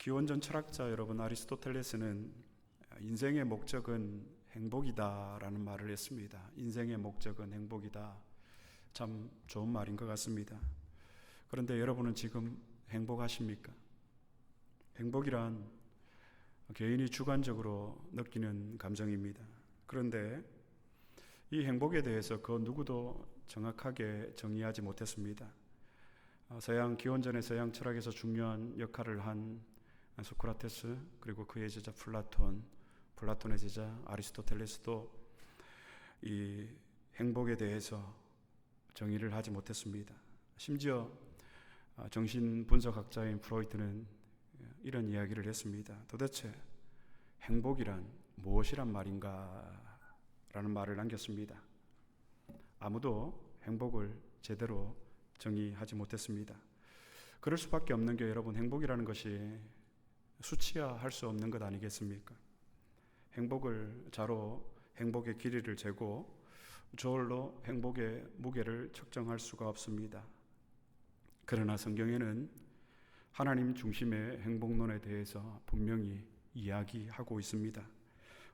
기원전 철학자 여러분 아리스토텔레스는 인생의 목적은 행복이다라는 말을 했습니다. 인생의 목적은 행복이다. 참 좋은 말인 것 같습니다. 그런데 여러분은 지금 행복하십니까? 행복이란 개인이 주관적으로 느끼는 감정입니다. 그런데 이 행복에 대해서 그 누구도 정확하게 정의하지 못했습니다. 서양 기원전의 서양 철학에서 중요한 역할을 한 소크라테스, 그리고 그의 제자 플라톤의 제자 아리스토텔레스도 이 행복에 대해서 정의를 하지 못했습니다. 심지어 정신분석학자인 프로이트는 이런 이야기를 했습니다. 도대체 행복이란 무엇이란 말인가? 라는 말을 남겼습니다. 아무도 행복을 제대로 정의하지 못했습니다. 그럴 수밖에 없는 게 여러분, 행복이라는 것이 수치화할 수 없는 것 아니겠습니까? 행복을 자로 행복의 길이를 재고 저울로 행복의 무게를 측정할 수가 없습니다. 그러나 성경에는 하나님 중심의 행복론에 대해서 분명히 이야기하고 있습니다.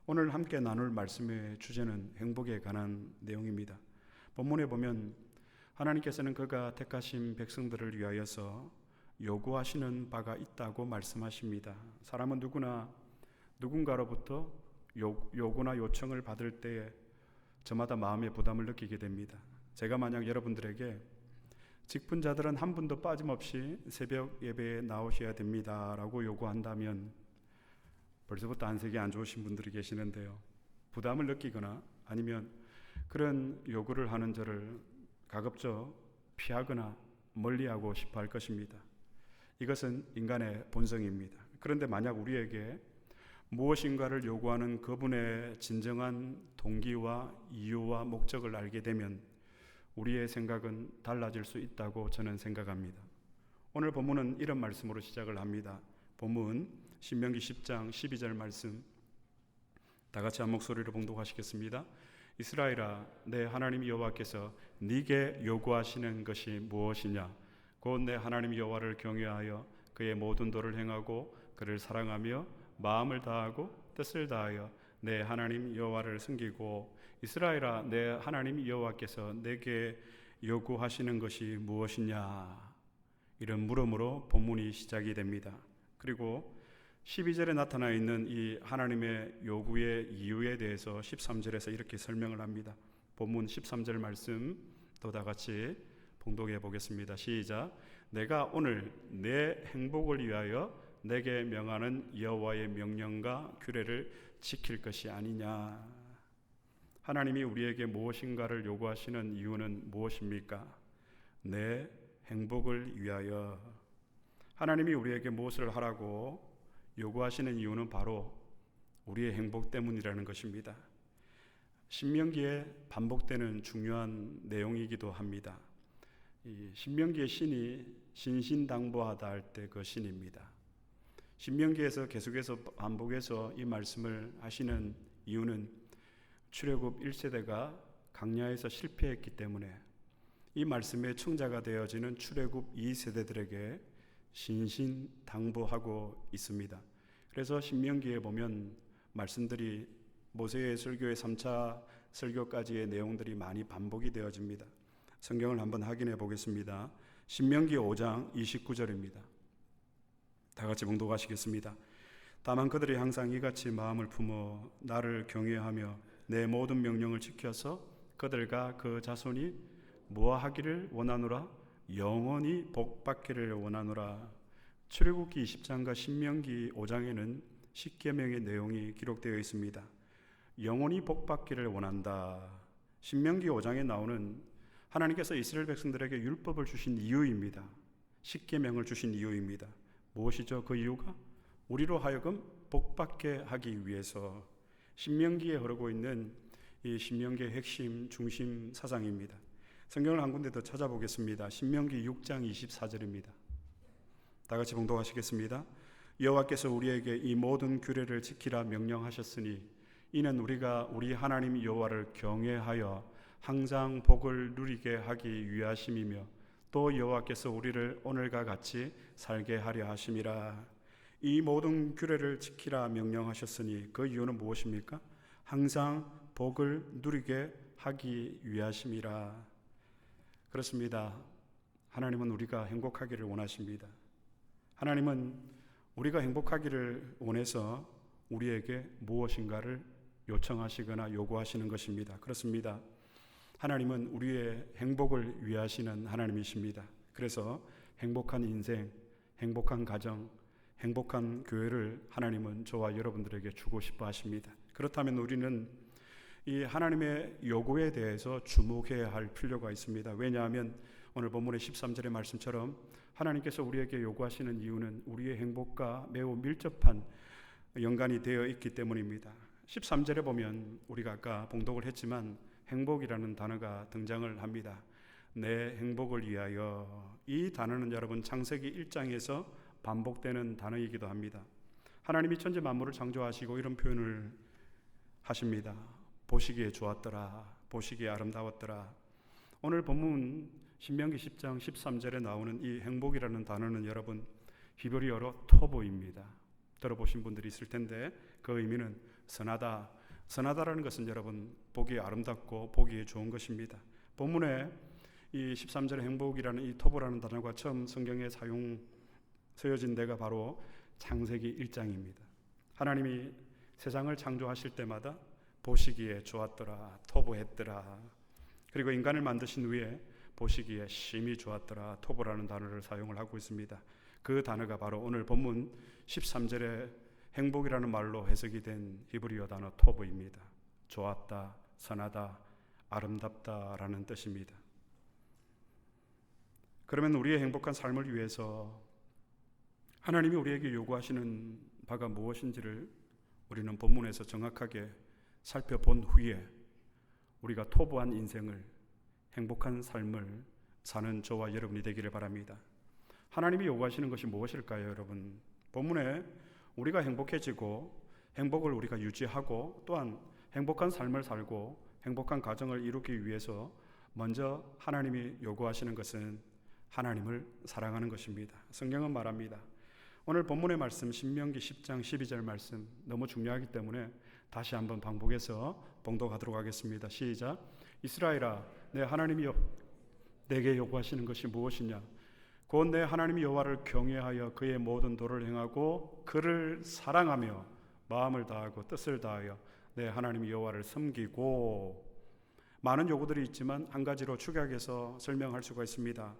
오늘 함께 나눌 말씀의 주제는 행복에 관한 내용입니다. 본문에 보면 하나님께서는 그가 택하신 백성들을 위하여서 요구하시는 바가 있다고 말씀하십니다. 사람은 누군가로부터 요구나 요청을 받을 때에 저마다 마음의 부담을 느끼게 됩니다. 제가 만약 여러분들에게 직분자들은 한 분도 빠짐없이 새벽 예배에 나오셔야 됩니다 라고 요구한다면 벌써부터 안색이 안 좋으신 분들이 계시는데요, 부담을 느끼거나 아니면 그런 요구를 하는 저를 가급적 피하거나 멀리하고 싶어 할 것입니다. 이것은 인간의 본성입니다. 그런데 만약 우리에게 무엇인가를 요구하는 그분의 진정한 동기와 이유와 목적을 알게 되면 우리의 생각은 달라질 수 있다고 저는 생각합니다. 오늘 본문은 이런 말씀으로 시작을 합니다. 본문 신명기 10장 12절 말씀, 다 같이 한 목소리로 봉독하시겠습니다. 이스라엘아, 내 하나님 여호와께서 네게 요구하시는 것이 무엇이냐? 곧 내 하나님 여호와를 경외하여 그의 모든 도를 행하고 그를 사랑하며 마음을 다하고 뜻을 다하여 내 하나님 여호와를 섬기고. 이스라엘아, 내 하나님 여호와께서 내게 요구하시는 것이 무엇이냐? 이런 물음으로 본문이 시작이 됩니다. 그리고 12절에 나타나 있는 이 하나님의 요구의 이유에 대해서 13절에서 이렇게 설명을 합니다. 본문 13절 말씀 또 다 같이 봉독해 보겠습니다. 시작. 내가 오늘 내 행복을 위하여 내게 명하는 여호와의 명령과 규례를 지킬 것이 아니냐. 하나님이 우리에게 무엇인가를 요구하시는 이유는 무엇입니까? 내 행복을 위하여. 하나님이 우리에게 무엇을 하라고 요구하시는 이유는 바로 우리의 행복 때문이라는 것입니다. 신명기에 반복되는 중요한 내용이기도 합니다. 이 신명기의 신이 신신당부하다 할 때 그 신입니다. 신명기에서 계속해서 반복해서 이 말씀을 하시는 이유는 출애굽 1세대가 광야에서 실패했기 때문에 이 말씀의 청자가 되어지는 출애굽 2세대들에게 신신당부하고 있습니다. 그래서 신명기에 보면 말씀들이 모세의 설교의 3차 설교까지의 내용들이 많이 반복이 되어집니다. 성경을 한번 확인해 보겠습니다. 신명기 5장 29절입니다. 다 같이 봉독하시겠습니다. 다만 그들이 항상 이같이 마음을 품어 나를 경외하며 내 모든 명령을 지켜서 그들과 그 자손이 무엇하기를 원하노라? 영원히 복받기를 원하노라. 출애굽기 20장과 신명기 5장에는 10계명의 내용이 기록되어 있습니다. 영원히 복받기를 원한다. 신명기 5장에 나오는 하나님께서 이스라엘 백성들에게 율법을 주신 이유입니다. 10계명을 주신 이유입니다. 무엇이죠? 그 이유가 우리로 하여금 복받게 하기 위해서. 신명기에 흐르고 있는 이 신명기의 핵심 중심 사상입니다. 성경을 한 군데 더 찾아보겠습니다. 신명기 6장 24절입니다. 다 같이 봉독하시겠습니다. 여호와께서 우리에게 이 모든 규례를 지키라 명령하셨으니 이는 우리가 우리 하나님 여호와를 경외하여 항상 복을 누리게 하기 위하심이며 또 여호와께서 우리를 오늘과 같이 살게 하려 하심이라. 이 모든 규례를 지키라 명령하셨으니 그 이유는 무엇입니까? 항상 복을 누리게 하기 위하심이라. 그렇습니다. 하나님은 우리가 행복하기를 원하십니다. 하나님은 우리가 행복하기를 원해서 우리에게 무엇인가를 요청하시거나 요구하시는 것입니다. 그렇습니다. 하나님은 우리의 행복을 위하시는 하나님이십니다. 그래서 행복한 인생, 행복한 가정, 행복한 교회를 하나님은 저와 여러분들에게 주고 싶어 하십니다. 그렇다면 우리는 이 하나님의 요구에 대해서 주목해야 할 필요가 있습니다. 왜냐하면 오늘 본문의 13절의 말씀처럼 하나님께서 우리에게 요구하시는 이유는 우리의 행복과 매우 밀접한 연관이 되어 있기 때문입니다. 13절에 보면 우리가 아까 봉독을 했지만 행복이라는 단어가 등장을 합니다. 내 행복을 위하여. 이 단어는 여러분 창세기 1장에서 반복되는 단어이기도 합니다. 하나님이 천지 만물을 창조하시고 이런 표현을 하십니다. 보시기에 좋았더라, 보시기에 아름다웠더라. 오늘 본문 신명기 10장 13절에 나오는 이 행복이라는 단어는 여러분 히브리어로 토보입니다. 들어보신 분들이 있을 텐데 그 의미는 선하다. 선하다라는 것은 여러분 보기에 아름답고 보기에 좋은 것입니다. 본문에 이 13절의 행복이라는 이 토보라는 단어가 처음 성경에 쓰여진 데가 바로 창세기 1장입니다. 하나님이 세상을 창조하실 때마다 보시기에 좋았더라, 토보했더라. 그리고 인간을 만드신 후에 보시기에 심히 좋았더라, 토보라는 단어를 사용을 하고 있습니다. 그 단어가 바로 오늘 본문 13절에 행복이라는 말로 해석이 된 히브리어 단어 토보입니다. 좋았다, 선하다, 아름답다라는 뜻입니다. 그러면 우리의 행복한 삶을 위해서 하나님이 우리에게 요구하시는 바가 무엇인지를 우리는 본문에서 정확하게 살펴본 후에 우리가 토보한 인생을, 행복한 삶을 사는 저와 여러분이 되기를 바랍니다. 하나님이 요구하시는 것이 무엇일까요, 여러분? 본문에 우리가 행복해지고 행복을 우리가 유지하고 또한 행복한 삶을 살고 행복한 가정을 이루기 위해서 먼저 하나님이 요구하시는 것은 하나님을 사랑하는 것입니다. 성경은 말합니다. 오늘 본문의 말씀 신명기 10장 12절 말씀 너무 중요하기 때문에 다시 한번 반복해서 봉독하도록 하겠습니다. 시작. 이스라엘아, 내 하나님이 내게 요구하시는 것이 무엇이냐? 곧 내 하나님 여호와를 경외하여 그의 모든 도를 행하고 그를 사랑하며 마음을 다하고 뜻을 다하여 내 하나님 여호와를 섬기고. 많은 요구들이 있지만 한 가지로 축약해서 설명할 수가 있습니다.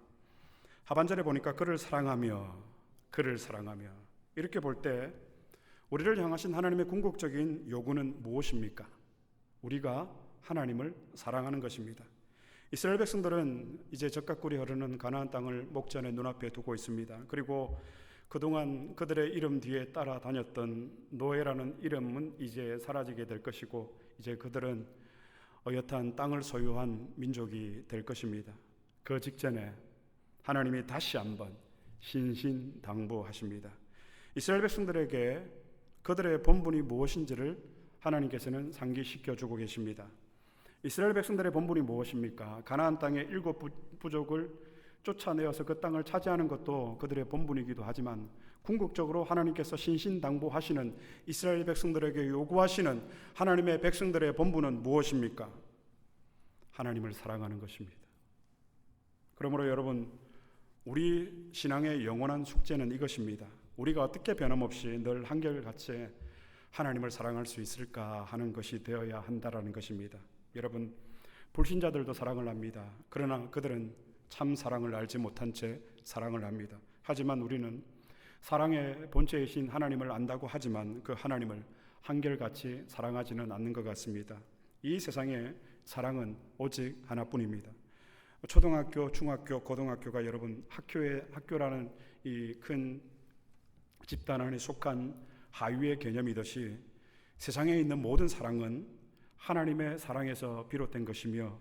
하반절에 보니까 그를 사랑하며 이렇게 볼 때 우리를 향하신 하나님의 궁극적인 요구는 무엇입니까? 우리가 하나님을 사랑하는 것입니다. 이스라엘 백성들은 이제 젖과 꿀이 흐르는 가나안 땅을 목전에 눈앞에 두고 있습니다. 그리고 그동안 그들의 이름 뒤에 따라다녔던 노예라는 이름은 이제 사라지게 될 것이고 이제 그들은 어엿한 땅을 소유한 민족이 될 것입니다. 그 직전에 하나님이 다시 한번 신신당부하십니다. 이스라엘 백성들에게 그들의 본분이 무엇인지를 하나님께서는 상기시켜주고 계십니다. 이스라엘 백성들의 본분이 무엇입니까? 가나안 땅의 7 부족을 쫓아내어서 그 땅을 차지하는 것도 그들의 본분이기도 하지만 궁극적으로 하나님께서 신신당부하시는 이스라엘 백성들에게 요구하시는 하나님의 백성들의 본분은 무엇입니까? 하나님을 사랑하는 것입니다. 그러므로 여러분, 우리 신앙의 영원한 숙제는 이것입니다. 우리가 어떻게 변함없이 늘 한결같이 하나님을 사랑할 수 있을까 하는 것이 되어야 한다라는 것입니다. 여러분, 불신자들도 사랑을 합니다. 그러나 그들은 참 사랑을 알지 못한 채 사랑을 합니다. 하지만 우리는 사랑의 본체이신 하나님을 안다고 하지만 그 하나님을 한결같이 사랑하지는 않는 것 같습니다. 이 세상에 사랑은 오직 하나뿐입니다. 초등학교, 중학교, 고등학교가 여러분 학교라는 이 큰 집단 안에 속한 하위의 개념이듯이 세상에 있는 모든 사랑은 하나님의 사랑에서 비롯된 것이며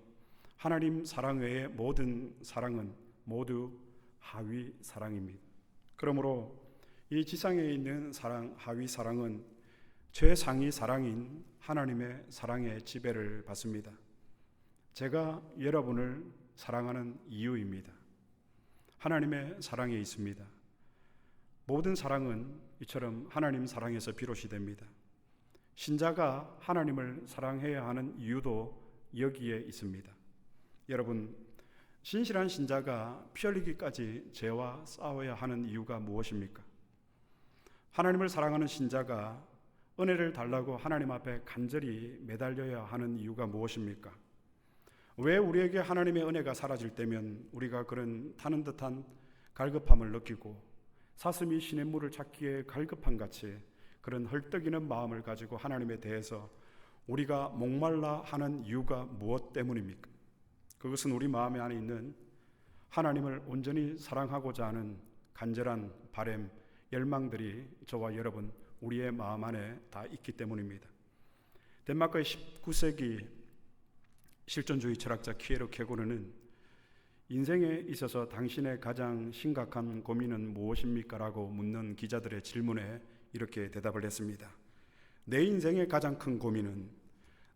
하나님 사랑 외의 모든 사랑은 모두 하위 사랑입니다. 그러므로 이 지상에 있는 사랑, 하위 사랑은 최상위 사랑인 하나님의 사랑의 지배를 받습니다. 제가 여러분을 사랑하는 이유입니다. 하나님의 사랑에 있습니다. 모든 사랑은 이처럼 하나님 사랑에서 비롯이 됩니다. 신자가 하나님을 사랑해야 하는 이유도 여기에 있습니다. 여러분, 신실한 신자가 피 흘리기까지 죄와 싸워야 하는 이유가 무엇입니까? 하나님을 사랑하는 신자가 은혜를 달라고 하나님 앞에 간절히 매달려야 하는 이유가 무엇입니까? 왜 우리에게 하나님의 은혜가 사라질 때면 우리가 그런 타는 듯한 갈급함을 느끼고 사슴이 시냇물을 찾기에 갈급한 같이 그런 헐떡이는 마음을 가지고 하나님에 대해서 우리가 목말라 하는 이유가 무엇 때문입니까? 그것은 우리 마음 안에 있는 하나님을 온전히 사랑하고자 하는 간절한 바람, 열망들이 저와 여러분 우리의 마음 안에 다 있기 때문입니다. 덴마크의 19세기 실존주의 철학자 키에르 케고르는 인생에 있어서 당신의 가장 심각한 고민은 무엇입니까? 라고 묻는 기자들의 질문에 이렇게 대답을 했습니다. 내 인생의 가장 큰 고민은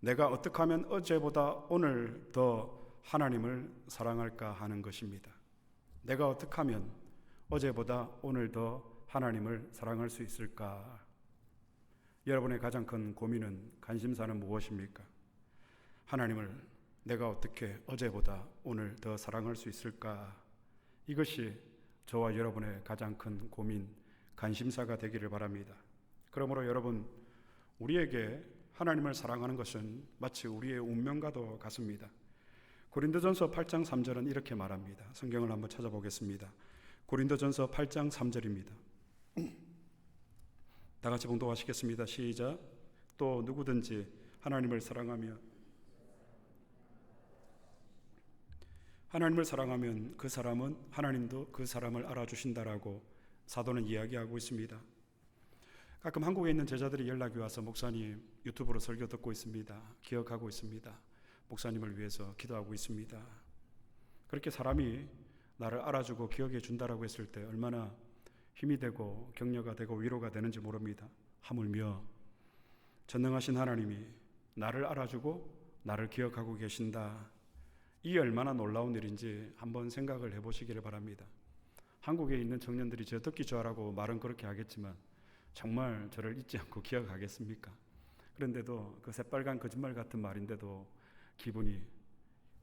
내가 어떻게 하면 어제보다 오늘 더 하나님을 사랑할까 하는 것입니다. 내가 어떻게 하면 어제보다 오늘 더 하나님을 사랑할 수 있을까? 여러분의 가장 큰 고민은, 관심사는 무엇입니까? 하나님을 내가 어떻게 어제보다 오늘 더 사랑할 수 있을까? 이것이 저와 여러분의 가장 큰 고민, 관심사가 되기를 바랍니다. 그러므로 여러분, 우리에게 하나님을 사랑하는 것은 마치 우리의 운명과도 같습니다. 고린도전서 8장 3절은 이렇게 말합니다. 성경을 한번 찾아보겠습니다. 고린도전서 8장 3절입니다. 다 같이 봉독하시겠습니다. 시작. 또 누구든지 하나님을 사랑하면 그 사람은 하나님도 그 사람을 알아주신다라고 사도는 이야기하고 있습니다. 가끔 한국에 있는 제자들이 연락이 와서 목사님 유튜브로 설교 듣고 있습니다. 기억하고 있습니다. 목사님을 위해서 기도하고 있습니다. 그렇게 사람이 나를 알아주고 기억해 준다라고 했을 때 얼마나 힘이 되고 격려가 되고 위로가 되는지 모릅니다. 하물며 전능하신 하나님이 나를 알아주고 나를 기억하고 계신다. 이 얼마나 놀라운 일인지 한번 생각을 해보시기를 바랍니다. 한국에 있는 청년들이 저 듣기 좋아라고 말은 그렇게 하겠지만 정말 저를 잊지 않고 기억하겠습니까? 그런데도 그 새빨간 거짓말 같은 말인데도 기분이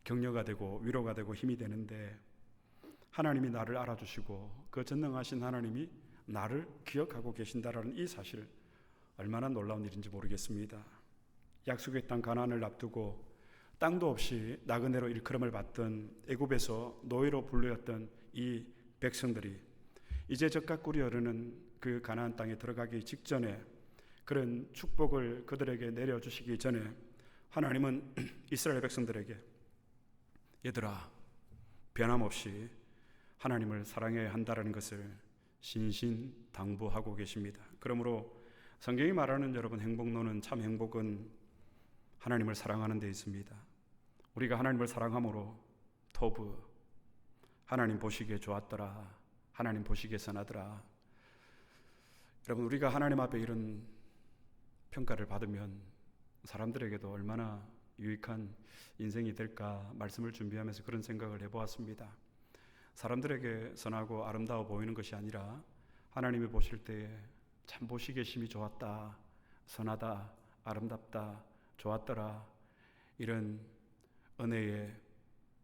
격려가 되고 위로가 되고 힘이 되는데, 하나님이 나를 알아주시고 그 전능하신 하나님이 나를 기억하고 계신다라는 이 사실, 얼마나 놀라운 일인지 모르겠습니다. 약속의 땅 가나안을 앞두고 땅도 없이 나그네로 일컬음을 받던 애굽에서 노예로 불렸던 이 백성들이 이제 젖과 꿀이 흐르는 그 가나안 땅에 들어가기 직전에 그런 축복을 그들에게 내려주시기 전에 하나님은 이스라엘 백성들에게 얘들아, 변함없이 하나님을 사랑해야 한다는 것을 신신당부하고 계십니다. 그러므로 성경이 말하는 여러분 행복론은, 참 행복은 하나님을 사랑하는 데 있습니다. 우리가 하나님을 사랑함으로 토브, 하나님 보시기에 좋았더라, 하나님 보시기에 선하더라. 여러분, 우리가 하나님 앞에 이런 평가를 받으면 사람들에게도 얼마나 유익한 인생이 될까 말씀을 준비하면서 그런 생각을 해보았습니다. 사람들에게 선하고 아름다워 보이는 것이 아니라 하나님이 보실 때에 참 보시기에 심히 좋았다, 선하다, 아름답다, 좋았더라, 이런 은혜의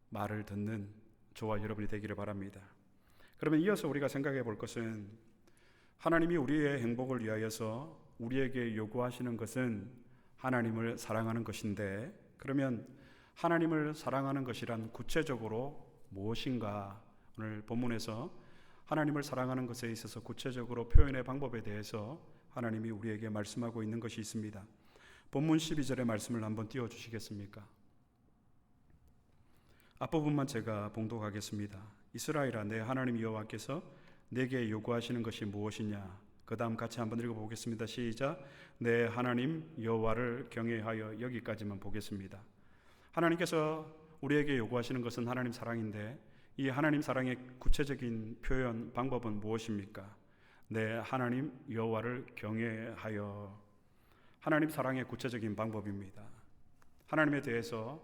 말을 듣는 저와 여러분이 되기를 바랍니다. 그러면 이어서 우리가 생각해 볼 것은, 하나님이 우리의 행복을 위하여서 우리에게 요구하시는 것은 하나님을 사랑하는 것인데, 그러면 하나님을 사랑하는 것이란 구체적으로 무엇인가? 오늘 본문에서 하나님을 사랑하는 것에 있어서 구체적으로 표현의 방법에 대해서 하나님이 우리에게 말씀하고 있는 것이 있습니다. 본문 12절의 말씀을 한번 띄워주시겠습니까? 앞부분만 제가 봉독하겠습니다. 이스라엘아, 내 하나님 여호와께서 내게 요구하시는 것이 무엇이냐? 그 다음 같이 한번 읽어보겠습니다. 시작. 내 하나님 여호와를 경외하여, 여기까지만 보겠습니다. 하나님께서 우리에게 요구하시는 것은 하나님 사랑인데, 이 하나님 사랑의 구체적인 표현 방법은 무엇입니까? 내 하나님 여호와를 경외하여. 하나님 사랑의 구체적인 방법입니다. 하나님에 대해서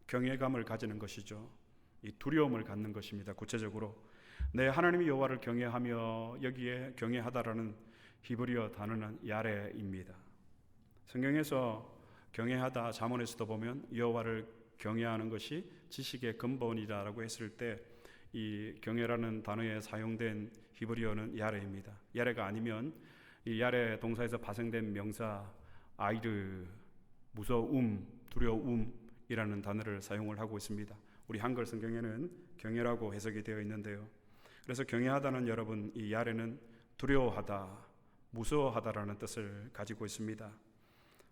경외감을 가지는 것이죠. 이 두려움을 갖는 것입니다. 구체적으로 내 하나님 여호와를 경외하며, 여기에 경외하다라는 히브리어 단어는 야레입니다. 성경에서 경외하다, 잠언에서도 보면 여호와를 경외하는 것이 지식의 근본이라고 했을 때 이 경외라는 단어에 사용된 히브리어는 야레입니다. 야레가 아니면 이 야레 동사에서 파생된 명사 아이르, 무서움, 두려움이라는 단어를 사용을 하고 있습니다. 우리 한글 성경에는 경외라고 해석이 되어 있는데요. 그래서 경외하다는, 여러분, 이 야레는 두려워하다, 무서워하다라는 뜻을 가지고 있습니다.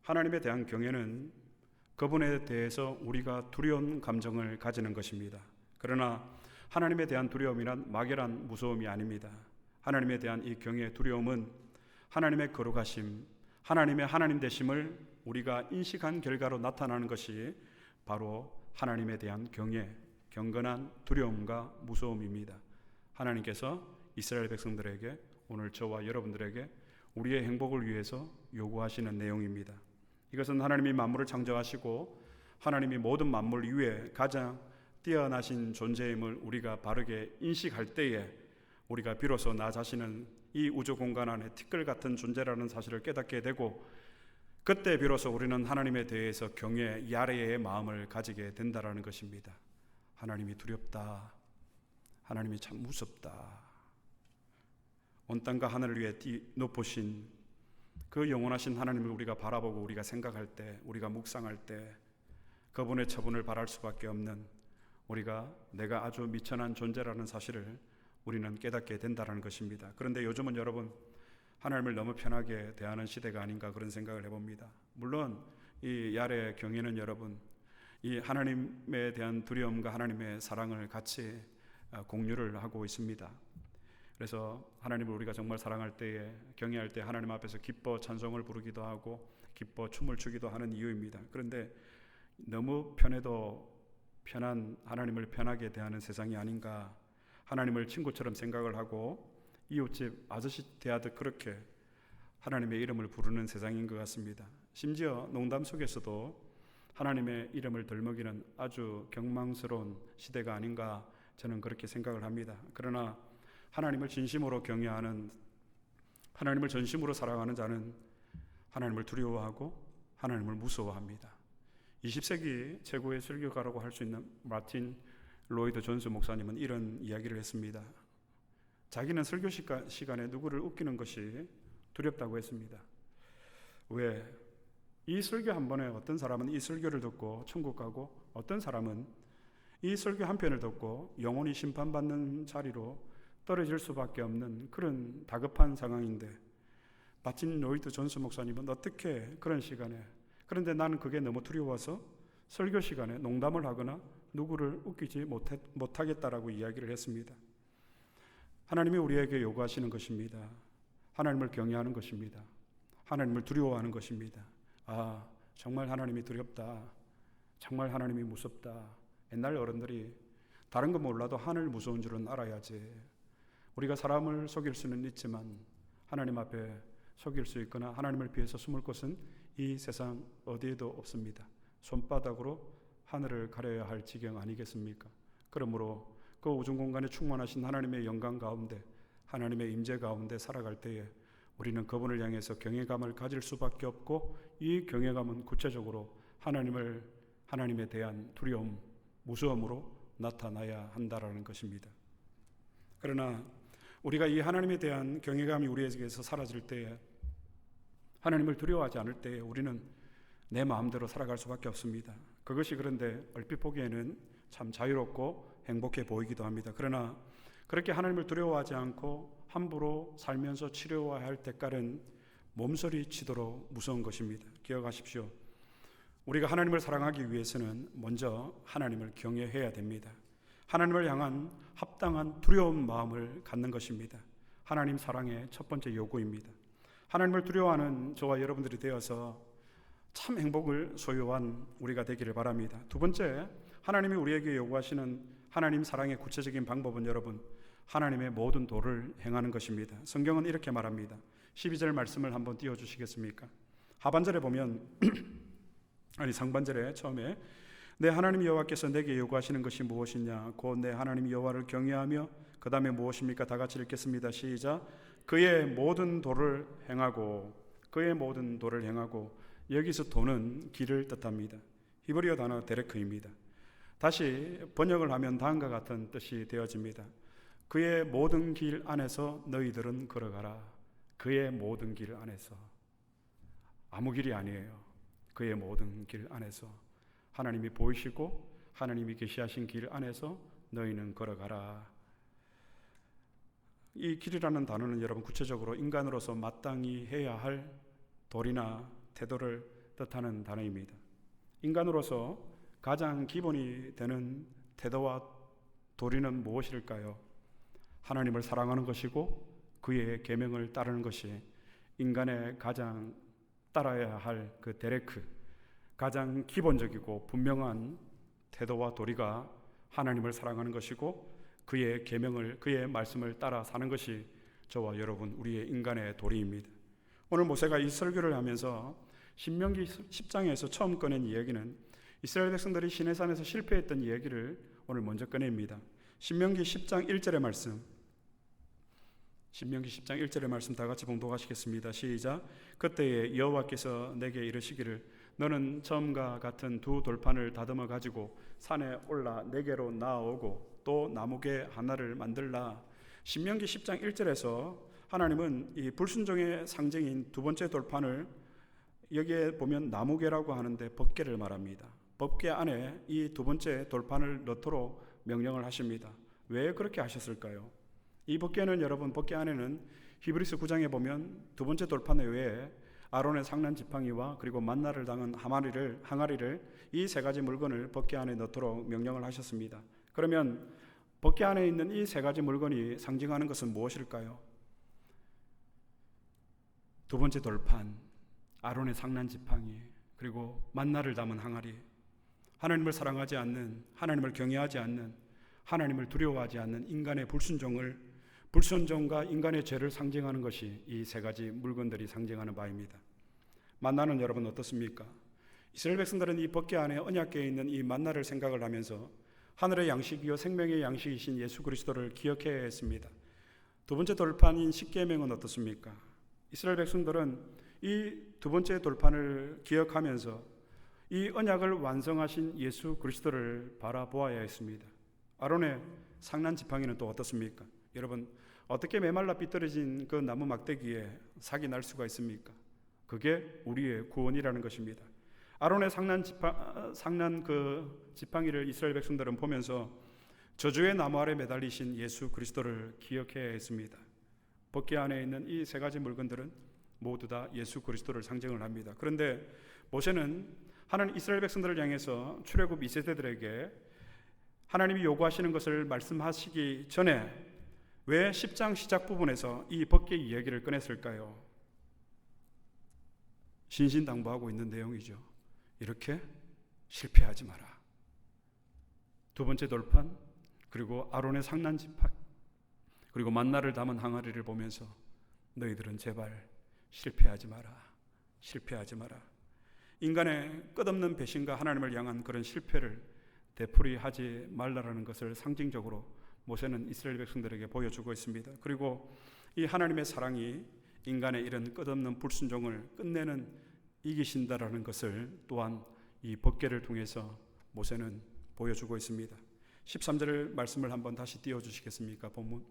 하나님에 대한 경외는 그분에 대해서 우리가 두려운 감정을 가지는 것입니다. 그러나 하나님에 대한 두려움이란 막연한 무서움이 아닙니다. 하나님에 대한 이 경외, 두려움은 하나님의 거룩하심, 하나님의 하나님 되심을 우리가 인식한 결과로 나타나는 것이 바로 하나님에 대한 경외, 경건한 두려움과 무서움입니다. 하나님께서 이스라엘 백성들에게, 오늘 저와 여러분들에게 우리의 행복을 위해서 요구하시는 내용입니다. 이것은 하나님이 만물을 창조하시고 하나님이 모든 만물 위에 가장 뛰어나신 존재임을 우리가 바르게 인식할 때에 우리가 비로소 나 자신은 이 우주 공간 안에 티끌 같은 존재라는 사실을 깨닫게 되고, 그때 비로소 우리는 하나님에 대해서 경외, 야레의 마음을 가지게 된다라는 것입니다. 하나님이 두렵다, 하나님이 참 무섭다, 온 땅과 하늘을 위해 높으신 그 영원하신 하나님을 우리가 바라보고 우리가 생각할 때, 우리가 묵상할 때 그분의 처분을 바랄 수밖에 없는, 우리가 내가 아주 미천한 존재라는 사실을 우리는 깨닫게 된다는 것입니다. 그런데 요즘은 여러분, 하나님을 너무 편하게 대하는 시대가 아닌가 그런 생각을 해봅니다. 물론 이 야레 경외는 여러분, 이 하나님에 대한 두려움과 하나님의 사랑을 같이 공유를 하고 있습니다. 그래서 하나님을 우리가 정말 사랑할 때에, 경외할 때 하나님 앞에서 기뻐 찬송을 부르기도 하고 기뻐 춤을 추기도 하는 이유입니다. 그런데 너무 편해도 편한 하나님을 편하게 대하는 세상이 아닌가, 하나님을 친구처럼 생각을 하고 이웃집 아저씨 대하듯 그렇게 하나님의 이름을 부르는 세상인 것 같습니다. 심지어 농담 속에서도 하나님의 이름을 덜먹이는 아주 경망스러운 시대가 아닌가, 저는 그렇게 생각을 합니다. 그러나 하나님을 진심으로 경외하는, 하나님을 전심으로 사랑하는 자는 하나님을 두려워하고 하나님을 무서워합니다. 20세기 최고의 설교가라고 할 수 있는 마틴 로이드 존스 목사님은 이런 이야기를 했습니다. 자기는 설교 시간에 누구를 웃기는 것이 두렵다고 했습니다. 왜? 이 설교 한 번에 어떤 사람은 이 설교를 듣고 천국 가고, 어떤 사람은 이 설교 한 편을 듣고 영원히 심판받는 자리로 떨어질 수밖에 없는 그런 다급한 상황인데, 마틴 로이드 존스 목사님은 어떻게 그런 시간에, 그런데 나는 그게 너무 두려워서 설교 시간에 농담을 하거나 누구를 웃기지 못하겠다라고 이야기를 했습니다. 하나님이 우리에게 요구하시는 것입니다. 하나님을 경외하는 것입니다. 하나님을 두려워하는 것입니다. 아, 정말 하나님이 두렵다, 정말 하나님이 무섭다. 옛날 어른들이 다른 거 몰라도 하늘 무서운 줄은 알아야지. 우리가 사람을 속일 수는 있지만 하나님 앞에 속일 수 있거나 하나님을 피해서 숨을 곳은 이 세상 어디에도 없습니다. 손바닥으로 하늘을 가려야 할 지경 아니겠습니까? 그러므로 그 우주 공간에 충만하신 하나님의 영광 가운데, 하나님의 임재 가운데 살아갈 때에 우리는 그분을 향해서 경외감을 가질 수밖에 없고, 이 경외감은 구체적으로 하나님에 대한 두려움, 무서움으로 나타나야 한다라는 것입니다. 그러나 우리가 이 하나님에 대한 경외감이 우리에게서 사라질 때에, 하나님을 두려워하지 않을 때에 우리는 내 마음대로 살아갈 수밖에 없습니다. 그것이 그런데 얼핏 보기에는 참 자유롭고 행복해 보이기도 합니다. 그러나 그렇게 하나님을 두려워하지 않고 함부로 살면서 치료할 때깔은 몸서리 치도록 무서운 것입니다. 기억하십시오. 우리가 하나님을 사랑하기 위해서는 먼저 하나님을 경외해야 됩니다. 하나님을 향한 합당한 두려운 마음을 갖는 것입니다. 하나님 사랑의 첫 번째 요구입니다. 하나님을 두려워하는 저와 여러분들이 되어서 참 행복을 소유한 우리가 되기를 바랍니다. 두 번째, 하나님이 우리에게 요구하시는 하나님 사랑의 구체적인 방법은 여러분, 하나님의 모든 도를 행하는 것입니다. 성경은 이렇게 말합니다. 12절 말씀을 한번 띄워주시겠습니까? 하반절에 보면 상반절에 처음에 내 하나님 여호와께서 내게 요구하시는 것이 무엇이냐, 곧 내 하나님 여호와를 경외하며 그 다음에 무엇입니까? 다 같이 읽겠습니다. 시작. 그의 모든 도를 행하고, 그의 모든 도를 행하고. 여기서 도는 길을 뜻합니다. 히브리어 단어 데레크입니다. 다시 번역을 하면 다음과 같은 뜻이 되어집니다. 그의 모든 길 안에서 너희들은 걸어가라. 그의 모든 길 안에서. 아무 길이 아니에요. 그의 모든 길 안에서 하나님이 보이시고 하나님이 계시하신 길 안에서 너희는 걸어가라. 이 길이라는 단어는 여러분 구체적으로 인간으로서 마땅히 해야 할 도리나 태도를 뜻하는 단어입니다. 인간으로서 가장 기본이 되는 태도와 도리는 무엇일까요? 하나님을 사랑하는 것이고 그의 계명을 따르는 것이 인간의 가장 따라야 할 그 데레크, 가장 기본적이고 분명한 태도와 도리가 하나님을 사랑하는 것이고 그의 계명을, 그의 말씀을 따라 사는 것이 저와 여러분 우리의 인간의 도리입니다. 오늘 모세가 이 설교를 하면서 신명기 10장에서 처음 꺼낸 이야기는 이스라엘 백성들이 시내산에서 실패했던 이야기를 오늘 먼저 꺼냅니다. 신명기 10장 1절의 말씀, 신명기 10장 1절의 말씀 다 같이 봉독하시겠습니다. 시작. 그때에 여호와께서 내게 이르시기를 너는 처음과 같은 두 돌판을 다듬어 가지고 산에 올라 내게로 나아오고 또 나무개 하나를 만들라. 신명기 10장 1절에서 하나님은 이 불순종의 상징인 두 번째 돌판을, 여기에 보면 나무개라고 하는데 법궤를 말합니다. 법궤 안에 이 두 번째 돌판을 넣도록 명령을 하십니다. 왜 그렇게 하셨을까요? 이 법궤는 여러분, 법궤 안에는 히브리서 9장에 보면 두 번째 돌판 외에 아론의 상난 지팡이와 그리고 만나를 당한 항아리를 이 세 가지 물건을 법궤 안에 넣도록 명령을 하셨습니다. 그러면 법궤 안에 있는 이 세 가지 물건이 상징하는 것은 무엇일까요? 두 번째 돌판, 아론의 상난 지팡이, 그리고 만나를 담은 항아리. 하나님을 사랑하지 않는, 하나님을 경외하지 않는, 하나님을 두려워하지 않는 인간의 불순종과 인간의 죄를 상징하는 것이 이 세 가지 물건들이 상징하는 바입니다. 만나는 여러분 어떻습니까? 이스라엘 백성들은 이 법궤 안에 언약궤에 있는 이 만나를 생각을 하면서 하늘의 양식이요 생명의 양식이신 예수 그리스도를 기억해야 했습니다. 두 번째 돌판인 십계명은 어떻습니까? 이스라엘 백성들은 이 두 번째 돌판을 기억하면서 이 언약을 완성하신 예수 그리스도를 바라보아야 했습니다. 아론의 상난 지팡이는 또 어떻습니까? 여러분, 어떻게 메말라 삐뚤어진 그 나무 막대기에 삭이 날 수가 있습니까? 그게 우리의 구원이라는 것입니다. 아론의 상난 그 지팡이를 이스라엘 백성들은 보면서 저주의 나무 아래 매달리신 예수 그리스도를 기억해야 했습니다. 법궤 안에 있는 이 세 가지 물건들은 모두 다 예수 그리스도를 상징을 합니다. 그런데 모세는 하나님 이스라엘 백성들을 향해서 출애굽 2세대들에게 하나님이 요구하시는 것을 말씀하시기 전에 왜 10장 시작 부분에서 이 법궤 이야기를 꺼냈을까요? 신신당부하고 있는 내용이죠. 이렇게 실패하지 마라. 두 번째 돌판, 그리고 아론의 상난 지팡이, 그리고 만나를 담은 항아리를 보면서 너희들은 제발 실패하지 마라. 실패하지 마라. 인간의 끝없는 배신과 하나님을 향한 그런 실패를 되풀이하지 말라라는 것을 상징적으로 모세는 이스라엘 백성들에게 보여주고 있습니다. 그리고 이 하나님의 사랑이 인간의 이런 끝없는 불순종을 끝내는 이기신다라는 것을 또한 이 법궤를 통해서 모세는 보여주고 있습니다. 13절 말씀을 한번 다시 띄워주시겠습니까? 본문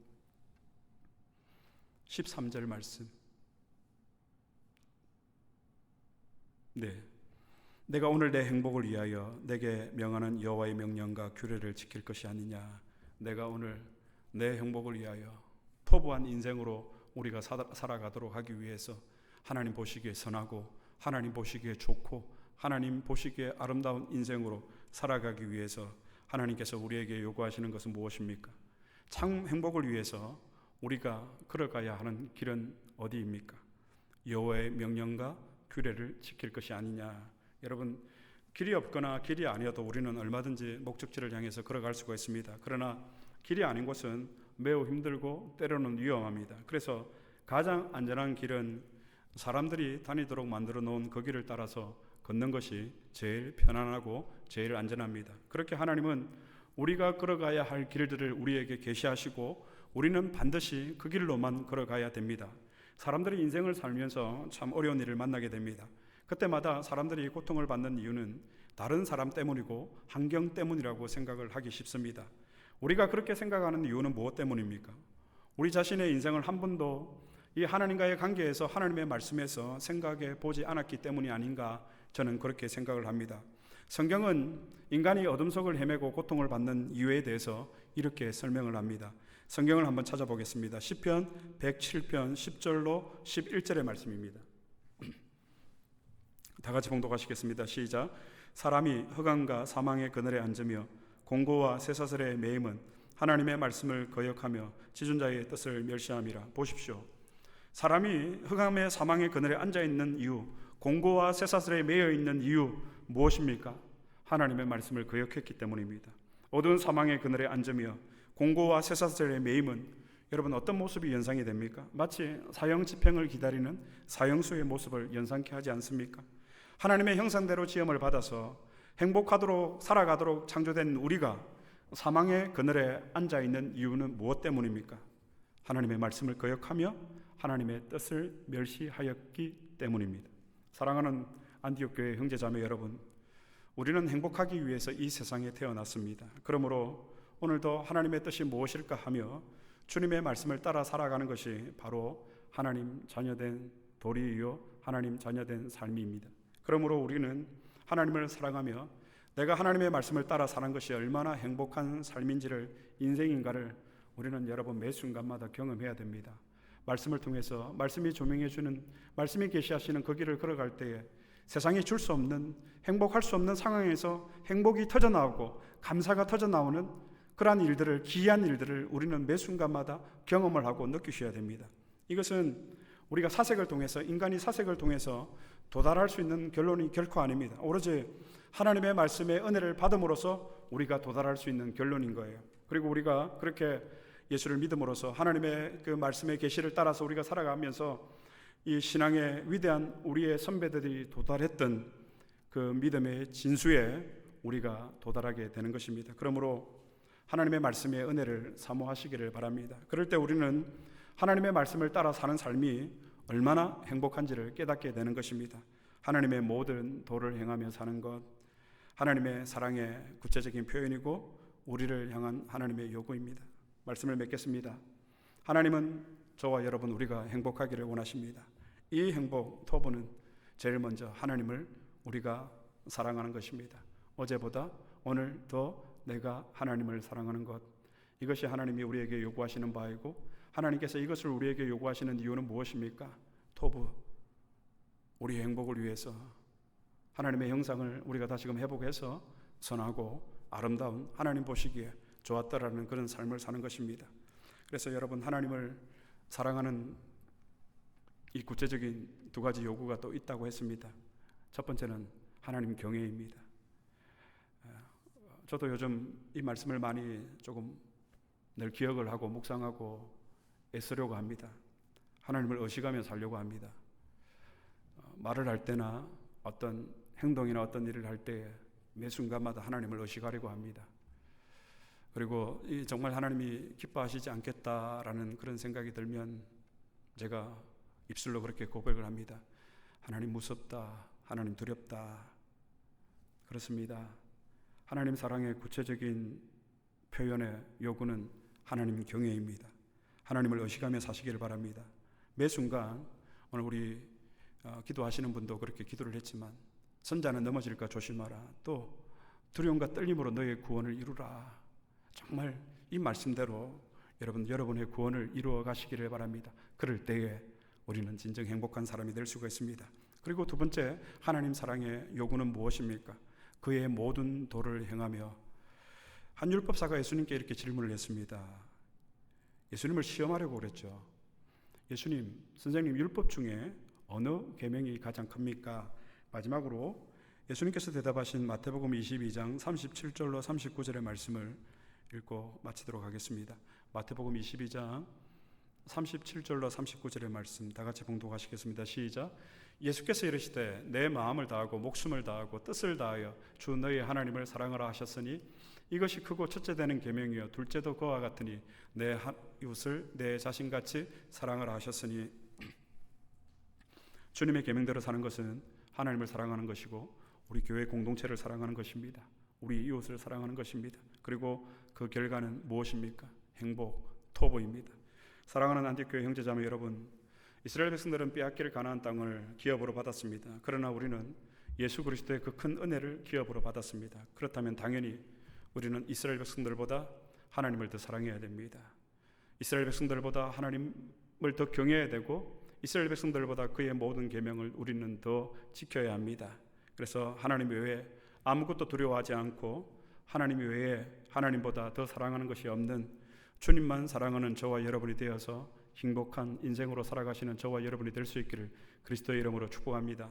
13절 말씀. 네, 내가 오늘 내 행복을 위하여 내게 명하는 여호와의 명령과 규례를 지킬 것이 아니냐. 내가 오늘 내 행복을 위하여 토부한 인생으로 우리가 살아가도록 하기 위해서 하나님 보시기에 선하고 하나님 보시기에 좋고 하나님 보시기에 아름다운 인생으로 살아가기 위해서 하나님께서 우리에게 요구하시는 것은 무엇입니까? 참 행복을 위해서 우리가 걸어가야 하는 길은 어디입니까? 여호와의 명령과 규례를 지킬 것이 아니냐. 여러분, 길이 없거나 길이 아니어도 우리는 얼마든지 목적지를 향해서 걸어갈 수가 있습니다. 그러나 길이 아닌 곳은 매우 힘들고 때로는 위험합니다. 그래서 가장 안전한 길은 사람들이 다니도록 만들어 놓은 그 길을 따라서 걷는 것이 제일 편안하고 제일 안전합니다. 그렇게 하나님은 우리가 걸어가야 할 길들을 우리에게 계시하시고 우리는 반드시 그 길로만 걸어가야 됩니다. 사람들이 인생을 살면서 참 어려운 일을 만나게 됩니다. 그때마다 사람들이 고통을 받는 이유는 다른 사람 때문이고 환경 때문이라고 생각을 하기 쉽습니다. 우리가 그렇게 생각하는 이유는 무엇 때문입니까? 우리 자신의 인생을 한 번도 이 하나님과의 관계에서 하나님의 말씀에서 생각해 보지 않았기 때문이 아닌가, 저는 그렇게 생각을 합니다. 성경은 인간이 어둠 속을 헤매고 고통을 받는 이유에 대해서 이렇게 설명을 합니다. 성경을 한번 찾아보겠습니다. 시편 107편 10절로 11절의 말씀입니다. 다 같이 봉독하시겠습니다. 시작. 사람이 흑암과 사망의 그늘에 앉으며 공고와 쇠사슬에 매임은 하나님의 말씀을 거역하며 지존자의 뜻을 멸시함이라. 보십시오. 사람이 흑암의 사망의 그늘에 앉아있는 이유, 공고와 쇠사슬에 매여있는 이유 무엇입니까? 하나님의 말씀을 거역했기 때문입니다. 어두운 사망의 그늘에 앉으며 공고와 쇠사슬에 매임은 여러분 어떤 모습이 연상이 됩니까? 마치 사형 집행을 기다리는 사형수의 모습을 연상케 하지 않습니까? 하나님의 형상대로 지음을 받아서 행복하도록 살아가도록 창조된 우리가 사망의 그늘에 앉아있는 이유는 무엇 때문입니까? 하나님의 말씀을 거역하며 하나님의 뜻을 멸시하였기 때문입니다. 사랑하는 안디옥 교회 형제자매 여러분, 우리는 행복하기 위해서 이 세상에 태어났습니다. 그러므로 오늘도 하나님의 뜻이 무엇일까 하며 주님의 말씀을 따라 살아가는 것이 바로 하나님 자녀된 도리이요 하나님 자녀된 삶입니다. 그러므로 우리는 하나님을 사랑하며 내가 하나님의 말씀을 따라 사는 것이 얼마나 행복한 삶인지를, 인생인가를 우리는 여러분 매 순간마다 경험해야 됩니다. 말씀을 통해서 말씀이 조명해 주는, 말씀이 계시하시는 그 길을 걸어갈 때에 세상이 줄 수 없는, 행복할 수 없는 상황에서 행복이 터져나오고 감사가 터져나오는 그러한 일들을, 기이한 일들을 우리는 매 순간마다 경험을 하고 느끼셔야 됩니다. 이것은 우리가 사색을 통해서, 인간이 사색을 통해서 도달할 수 있는 결론이 결코 아닙니다. 오로지 하나님의 말씀의 은혜를 받음으로써 우리가 도달할 수 있는 결론인 거예요. 그리고 우리가 그렇게 예수를 믿음으로써 하나님의 그 말씀의 계시를 따라서 우리가 살아가면서 이 신앙의 위대한 우리의 선배들이 도달했던 그 믿음의 진수에 우리가 도달하게 되는 것입니다. 그러므로 하나님의 말씀의 은혜를 사모하시기를 바랍니다. 그럴 때 우리는 하나님의 말씀을 따라 사는 삶이 얼마나 행복한지를 깨닫게 되는 것입니다. 하나님의 모든 도를 행하며 사는 것, 하나님의 사랑의 구체적인 표현이고 우리를 향한 하나님의 요구입니다. 말씀을 맺겠습니다. 하나님은 저와 여러분 우리가 행복하기를 원하십니다. 이 행복 토부는 제일 먼저 하나님을 우리가 사랑하는 것입니다. 어제보다 오늘 더 내가 하나님을 사랑하는 것, 이것이 하나님이 우리에게 요구하시는 바이고, 하나님께서 이것을 우리에게 요구하시는 이유는 무엇입니까? 토부, 우리의 행복을 위해서 하나님의 형상을 우리가 다시금 회복해서 선하고 아름다운, 하나님 보시기에 좋았다라는 그런 삶을 사는 것입니다. 그래서 여러분, 하나님을 사랑하는 이 구체적인 두 가지 요구가 또 있다고 했습니다. 첫 번째는 하나님 경외입니다. 저도 요즘 이 말씀을 많이 조금 늘 기억을 하고 묵상하고 애쓰려고 합니다. 하나님을 의식하며 살려고 합니다. 말을 할 때나 어떤 행동이나 어떤 일을 할 때 매 순간마다 하나님을 의식하려고 합니다. 그리고 정말 하나님이 기뻐하시지 않겠다라는 그런 생각이 들면 제가 입술로 그렇게 고백을 합니다. 하나님 무섭다, 하나님 두렵다. 그렇습니다. 하나님 사랑의 구체적인 표현의 요구는 하나님 경외입니다. 하나님을 의식하며 사시기를 바랍니다. 매 순간, 오늘 우리 기도하시는 분도 그렇게 기도를 했지만, 선자는 넘어질까 조심하라, 또 두려움과 떨림으로 너의 구원을 이루라. 정말 이 말씀대로 여러분의 구원을 이루어 가시기를 바랍니다. 그럴 때에 우리는 진정 행복한 사람이 될 수가 있습니다. 그리고 두 번째, 하나님 사랑의 요구는 무엇입니까? 그의 모든 도를 행하며. 한 율법사가 예수님께 이렇게 질문을 했습니다. 예수님을 시험하려고 그랬죠. 예수님, 선생님, 율법 중에 어느 계명이 가장 큽니까? 마지막으로 예수님께서 대답하신 마태복음 22장 37절로 39절의 말씀을 읽고 마치도록 하겠습니다. 마태복음 22장 37절로 39절의 말씀 다 같이 봉독하시겠습니다. 시작. 예수께서 이르시되 내 마음을 다하고 목숨을 다하고 뜻을 다하여 주 너희 하나님을 사랑하라 하셨으니 이것이 크고 첫째 되는 계명이요 둘째도 그와 같으니 내 이웃을 내 자신같이 사랑하라 하셨으니 주님의 계명대로 사는 것은 하나님을 사랑하는 것이고 우리 교회 공동체를 사랑하는 것입니다. 우리 이웃을 사랑하는 것입니다. 그리고 그 결과는 무엇입니까? 행복, 토부입니다. 사랑하는 안디교회 형제자매 여러분, 이스라엘 백성들은 빼앗길 가나안 땅을 기업으로 받았습니다. 그러나 우리는 예수 그리스도의 그 큰 은혜를 기업으로 받았습니다. 그렇다면 당연히 우리는 이스라엘 백성들보다 하나님을 더 사랑해야 됩니다. 이스라엘 백성들보다 하나님을 더 경외해야 되고 이스라엘 백성들보다 그의 모든 계명을 우리는 더 지켜야 합니다. 그래서 하나님 외에 아무것도 두려워하지 않고 하나님 외에 하나님보다 더 사랑하는 것이 없는 주님만 사랑하는 저와 여러분이 되어서 행복한 인생으로 살아가시는 저와 여러분이 될 수 있기를 그리스도의 이름으로 축복합니다.